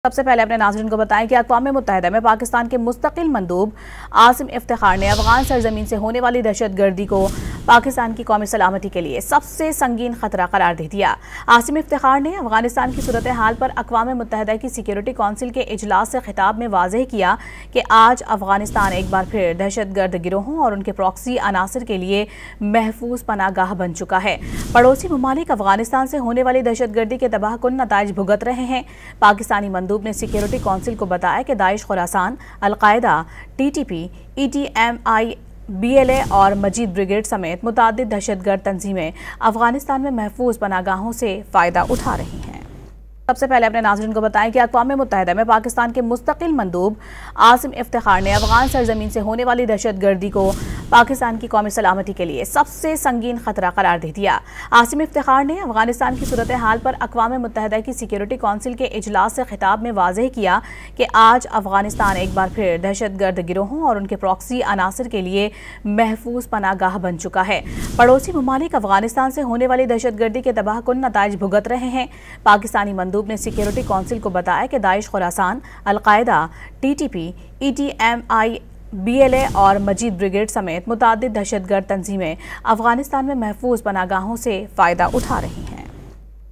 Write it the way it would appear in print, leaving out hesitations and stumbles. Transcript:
सबसे पहले अपने नाज़रीन को बताएं कि अक़वाम मुत्तहिदा में पाकिस्तान के मुस्तकिल मंदूब आसिम इफ्तिखार ने अफगान सरजमीन से होने वाली दहशतगर्दी को पाकिस्तान की कौमी सलामती के लिए सबसे संगीन खतरा करार दे दिया। आसिम इफ्तिखार ने अफगानिस्तान की सूरत हाल पर अक़वाम मुत्तहिदा की सिक्योरिटी कौंसिल के इजलास से खिताब में वाज़ेह किया कि आज अफगानिस्तान एक बार फिर दहशतगर्द गिरोहों और उनके प्रॉक्सी अनासर के लिए महफूज पनागाह बन चुका है। पड़ोसी ममालिक अफगानिस्तान से होने वाली दहशतगर्दी के तबाहकुन नताइज भुगत रहे हैं। पाकिस्तानी मंदूब ने सिक्योरिटी कौंसिल को बताया कि Daesh Khorasan, al-Qaeda, TTP, ETMI, BLA और मजीद ब्रिगेड समेत मुतादिद दहशतगर्द तंजीमें अफगानिस्तान में महफूज पनागाहों से फ़ायदा उठा रही हैं। सबसे पहले अपने नाज़रीन को बताएं कि अक़वाम मुत्तहिदा में पाकिस्तान के मुस्तकिल मंदूब आसिम इफ्तिखार ने अफगान सरजमीन से होने वाली दहशतगर्दी को पाकिस्तान की कौमी सलामती के लिए सबसे संगीन खतरा करार दे दिया। आसिम इफ्तिखार ने अफगानिस्तान की सूरत हाल पर अक़वाम मुत्तहिदा की सिक्योरिटी कौंसिल के इजलास से खिताब में वाज़ेह किया कि आज अफगानिस्तान एक बार फिर दहशतगर्द गिरोहों और उनके प्रॉक्सी अनासर के लिए महफूज पनागाह बन चुका है। पड़ोसी ममालिक अफगानिस्तान से होने वाली दहशतगर्दी के तबाहकुन नताइज भुगत रहे हैं। पाकिस्तानी मंदूब ने सिक्योरिटी कौंसिल को बताया कि Daesh Khorasan, al-Qaeda, TTP, ETMI, BLA और मजीद ब्रिगेड समेत मुतादिद दहशतगर्द तंजीमें अफगानिस्तान में महफूज पनागाहों से फ़ायदा उठा रही हैं।